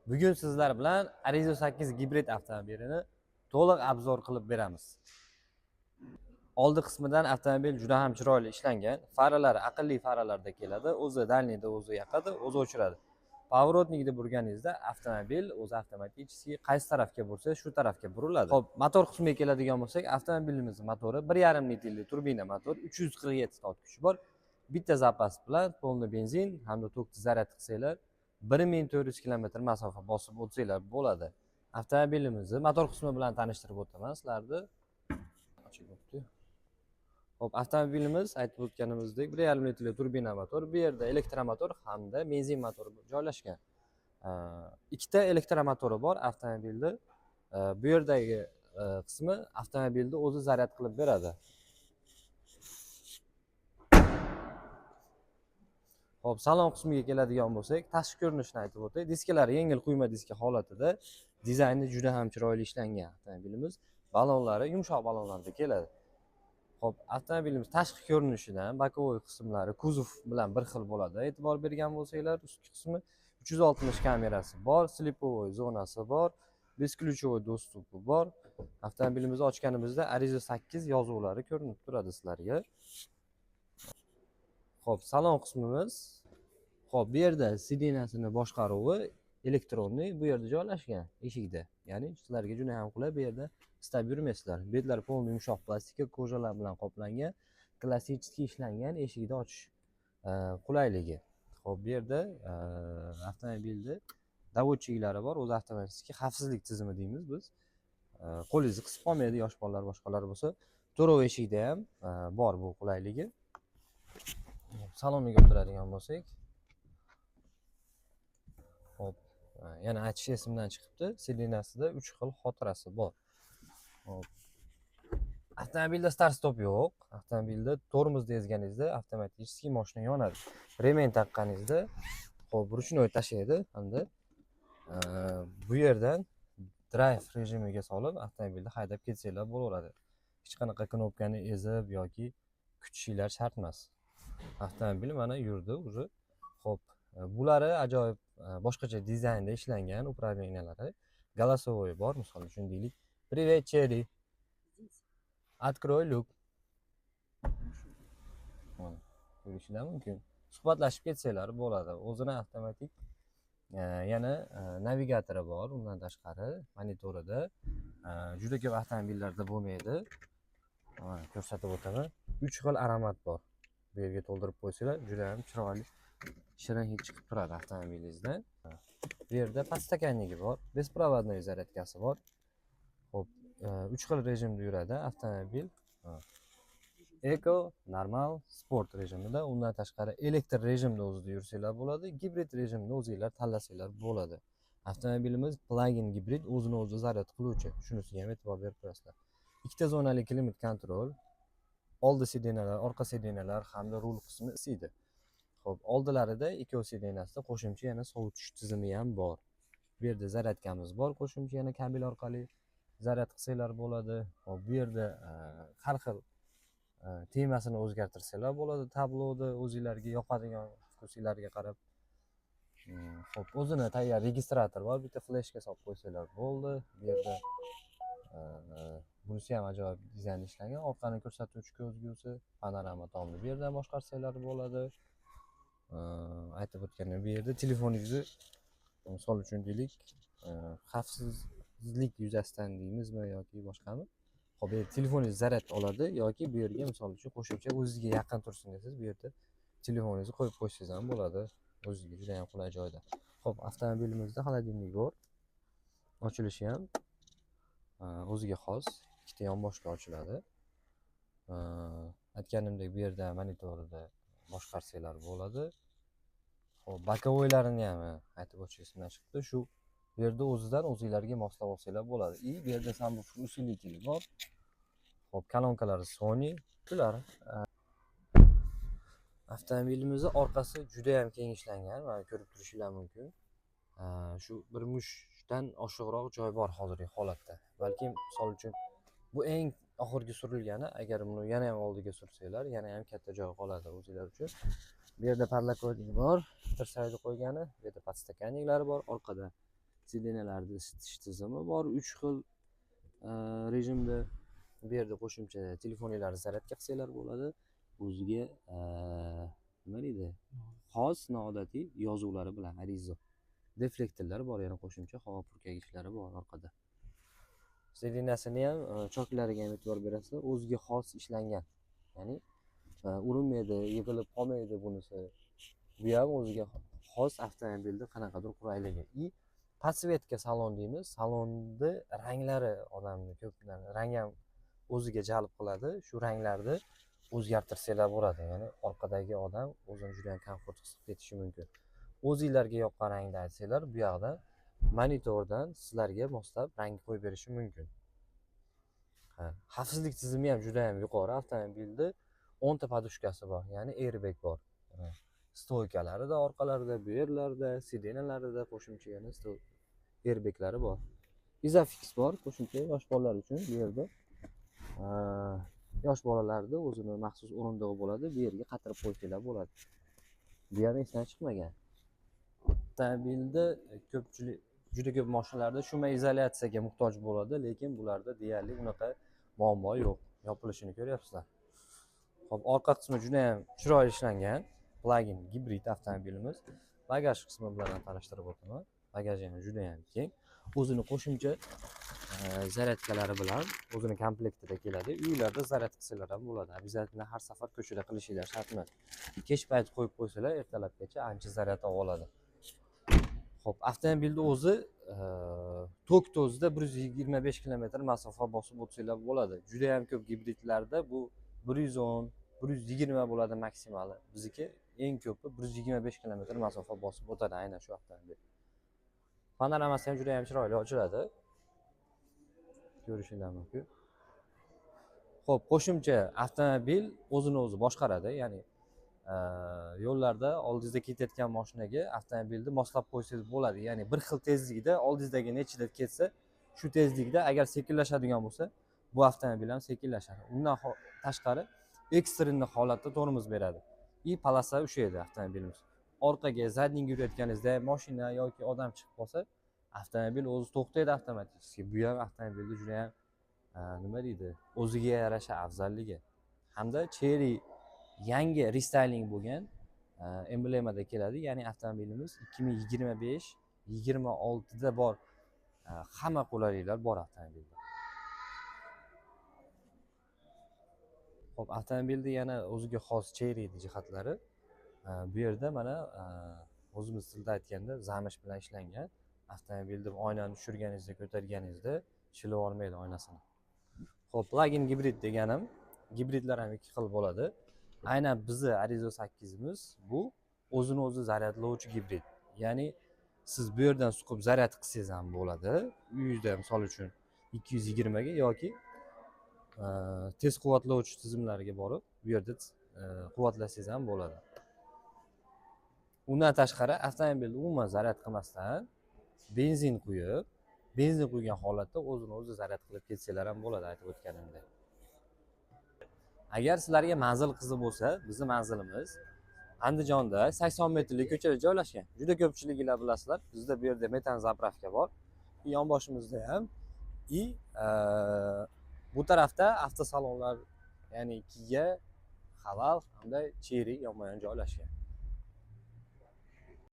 Bugun sizlar bilan Arizo 8 gibrid avtomobilini to'liq obzor qilib beramiz. Oldi qismidan avtomobil juda ham chiroyli ishlangan. Faralari aqlli faralarda keladi. O'zi dalniyda o'zi yoqadi, o'zi o'chiradi. Pavorotnikda burganingizda avtomobil o'zi avtomatik qaysi tarafga bursa, shu tarafga buriladi. Xo'p, motor qismiga keladigan bo'lsak, avtomobilimizning motori 1,5 litrli turbina motor, 347 ot kuchi bor. Bitta zapas bilan polni benzin hamda tokni zaryad qilsanglar 1400 kilometr masofa bosib o'tsanglar bo'ladi. Avtomobilimizni motor qismi bilan tanishtirib o'taman sizlarni. Hop, avtomobilimiz aytib o'tganimizdek 1,5 litrli turbina motor, bu yerda elektromotor hamda benzin motori joylashgan. Ikkita elektromotori bor avtomobilda. Bu yerdagi qismi avtomobilni o'zi zaryad qilib beradi. Hop, salon qismiga keladigan bo'lsak, tashqi ko'rinishini aytib o'tay. Diskalari yengil quyma diska holatida, dizayni juda ham chiroyli ishlangan avtomobilimiz. Balonlari yumshoq balonlarda keladi. Hop, avtomobilimiz tashqi ko'rinishidan bokovoy qismlari kuzov bilan bir xil bo'ladi. E'tibor bergan bo'lsanglar, ustki qismi 360 kamerasi bor, slipovoy zonasi bor, besklyuchovoy dostupi bor. Avtomobilimizni ochganimizda Arizo 8 yozuvlari ko'rinib turadi sizlarga. Hop, salon qismimiz. Hop, bu yerda sidenasini boshqaruvi elektronli bu yerda joylashgan eshikda. Ya'ni sizlarga juda ham qulay, bu yerda istab yurmaysizlar. Betlar polni yumshoq plastika ko'jalar bilan qoplangan, klassik ishlangan, eshikni ochish qulayligi. Hop, bu yerda avtomobilda davodchiklari bor, o'z avtomatik xavfsizlik tizimi deymiz biz. Qo'lingizni qisib qolmaydi, yosh bolalar boshqalar bo'lsa. To'rov eshikda ham bor bu qulayligi. Saloniga o'tiradigan bo'lsak, hop, yana aytish esimdan chiqibdi. Sidenasida 3 xil xotirasi bor. Hop. Avtomobilda start stop yo'q. Avtomobilda tormozni ezganingizda avtomatik mashina yonadi. Remen taqqaningizda, hop, ruchnoy tashlaydi hamda bu yerdan drive rejimiga solib avtomobilni haydab ketsanglar bo'laveradi. Hech qanaqa knopkani ezib yoki kutishinglar shart emas. Avtomobil mana yurdi уже. Hop, bulari ajoyib boshqacha dizaynda ishlangan upravleniyalari. Голосовой bor, misol uchun deylik. Привет, Черри. Открой люк. Mana, ko'rishingiz mumkin. Suhbatlashib ketsanglar bo'ladi. O'zini avtomatik yana navigatori bor, undan tashqari monitorida juda ko'p avtomobillarda bo'lmaydi. Mana ko'rsatib o'taman. 3 xil aromat bor. Bu yerga to'ldirib qo'ysanglar, juda ham chiroyli shirin hid chiqib turadi avtomobilingizdan. Bu yerda podstakanligi bor, bespроводной zaryadkasi bor. Hop, 3 xil rejimda yuradi avtomobil. Eko, normal, sport rejimida, undan tashqari elektr rejimda o'zida yursanglar bo'ladi, gibrid rejimda o'zingizlar tanlasanglar bo'ladi. Avtomobilimiz plug-in gibrid, o'zini o'zi zaryad qiluvchi. Shunisiga ham e'tibor berib qo'yasizlar. Ikkita zonali klimat kontrol, oldi sidenalar, orqa sidenalar hamda rul qismi isiydi. Xo'p, oldilarida ikkovi sidenasida qo'shimcha yana sovutish tizimi ham bor. Bu yerda zaryadkamiz bor, qo'shimcha yana kabel orqali zaryad qilsanglar bo'ladi. Hop, bu yerda har xil temasini o'zgartirsanglar bo'ladi, tabloni o'zingizlarga yoqadigan vkusinglarga qarab. Hop, o'zini tayyor registrator bor, bitta fleshga solib qo'ysanglar bo'ldi. Bu yerda bunisi ham ajoyib dizaynda ishlangan. Orqani ko'rsatuvchi ko'zgusi, panorama tomni bu yerdan boshqarsanglar bo'ladi. Aytib o'tganim, bu yerda telefoningizni misol uchun deylik, xavfsizlik yuzasidan deymizmi yoki boshqami? Hop, bu yerda telefoningiz zaryad oladi yoki bu yerga misol uchun qo'shimcha o'zingizga yaqin tursin desangiz, bu yerda telefoningizni qo'yib qo'ysangiz ham bo'ladi. O'zingizga juda ham qulay joyda. Hop, avtomobilimizda xolodilnik bor. Ochilishi ham o'ziga xos, ikkita yonboshga ochiladi. Aytganimdek, bu yerda monitorida boshqarsanglar bo'ladi. Hop, bokovoylarini ham aytib o'tishimdan chiqdi. Shu bu yerda o'zidan o'zingizlarga moslab olsanglar bo'ladi. Bu yerda subwoofer ustunligi bor. Hop, kolonkalari Sony. Shular. Avtomobilimizning orqasi juda ham keng ishlangan, mana ko'rib turishingiz mumkin. Shu bir mushdan oshiqroq joy bor hozirgi holatda. Balki misol uchun bu eng oxirgi surilgani, agar buni yana ham oldiga sursanglar, yana ham katta joy qoladi o'zingizlar uchun. Bu yerda parlakovnik bor, tirsayni qo'ygani, bu yerda podstakanniklari bor, orqada Sidenalarni isitish tizimi bor, 3 xil rejimda. Bu yerda qo'shimcha telefoninglarni zaryadga qilsanglar bo'ladi. O'ziga nima deydi? Xos noodatiy yozuvlari bilan arizo. Deflektorlar bor, yana qo'shimcha havo purkagichlari bor orqada. Sidenasini ham choklariga ham e'tibor berasizlar, o'ziga xos ishlangan. Ya'ni urinmaydi, yig'ilib qolmaydi bunisi. Bu ham o'ziga xos avtomobilda qanaqadir qulayligi. Podsvetka salon deymiz. Salonni ranglari odamni ko'p rang ham o'ziga jalb qiladi. Shu ranglarni o'zgartirsanglar bo'ladi. Ya'ni orqadagi odam o'zini juda ham komfort his etishi mumkin. O'zingizlarga yoqqan rangni aytsanglar, bu yoqda monitordan sizlarga moslab rang qo'yib berishi mumkin. Xavfsizlik tizimi ham juda ham yuqori. Avtomobilda 10 ta podushkasi bor, ya'ni airbag bor. Stoykalarida, orqalarida, bu yerlarda, sidenalarida qo'shimcha yana airbaglari bor. Isofix bor, qo'shimcha yosh bolalar uchun bu yerda. Yosh bolalarda o'zini maxsus o'rindig'i bo'ladi, bu yerga qatirib qo'ysanglar bo'ladi. Bu ham esdan chiqmagan. Avtomobilda ko'pchilik juda ko'p mashinalarda shuma izolyatsiyaga muhtoj bo'ladi, lekin bularda deyarli unaqa muammo yo'q. Yopilishini ko'ryapsizlar. Xo'p, orqa qismi juda ham chiroyli ishlangan. Plug-in gibrid avtomobilimiz. Bagaj qismi bilan tanishtirib o'taman. Bagaji ham juda ham keng. O'zini qo'shimcha zaryadkalari bilan o'zini komplektida keladi. Uylarda zaryad qilsalar ham bo'ladi. Обязательно har safar ko'chada qilishinglar shart emas. Kech payt qo'yib qo'ysalar, ertalabgacha ancha zaryad oladi. Xo'p, avtomobilni o'zi tok o'zida 125 km masofa bosib o'tsanglar bo'ladi. Juda ham ko'p gibridlarda bu 110, 120 bo'ladi maksimali. Bizniki eng ko'pi 125 km masofa bosib o'tadi aynan shu avtomobil. Panoramasi ham juda ham chiroyli ochiladi. Ko'rishinglar mumkin. Xo'p, qo'shimcha avtomobil o'zini o'zi boshqaradi, ya'ni yo'llarda oldingizda ketayotgan mashinaga avtomobilni moslab qo'ysangiz bo'ladi. Ya'ni bir xil tezlikda oldingizdagi nechida ketsa, shu tezlikda agar sekinlashadigan bo'lsa, bu avtomobil ham sekinlashadi. Undan tashqari ekstrenli holatda tormoz beradi. Polasa ushlaydi avtomobilimiz. Orqaga zadniga yurayotganingizda mashina yoki odam chiqib qolsa, avtomobil o'zi to'xtaydi avtomatik. Bu ham avtomobilda juda ham nima deydi, o'ziga yarasha afzalligi. Hamda Cherry yangi restyling bo'lgan emblemada keladi. Ya'ni avtomobilimiz 2025-26 da bor. Hamma qulayliklar bor avtomobilda. Xo'p, avtomobilda yana o'ziga xos Cherry jihatlari. Bu yerda mana o'zimiz tilda aytganda zamish bilan ishlangan. Avtomobilni oynani tushirganingizda, ko'targaningizda shilib olmaydi oynasini. Xo'p, plug-in gibrid deganim, gibridlar ham ikki xil bo'ladi. Aynan bizni Arizo 8 imiz bu o'zini o'zi zaryadlovchi gibrid. Ya'ni siz bu yerdan suqib zaryad qilsangiz ham bo'ladi. Uyingizda misol uchun 220 ga yoki tez quvvatlovchi tizimlarga borib, bu yerda quvvatlasangiz ham bo'ladi. Undan tashqari avtomobilni umuman zaryad qilmasdan benzin quygan holatda o'zini o'zi zaryad qilib ketsanglar ham bo'ladi, aytib o'tganimdek. Agar sizlarga manzil qiziq bo'lsa, bizning manzilimiz Andijonda 80 metrlik ko'chada joylashgan. Juda ko'pchiliklar bilasizlar, bizda bu yerda metan zapravka bor. Yonboshimizda ham bu tarafda avtosalonlar, ya'ni Kia, Halal hamda Cherry yonma-yon joylashgan.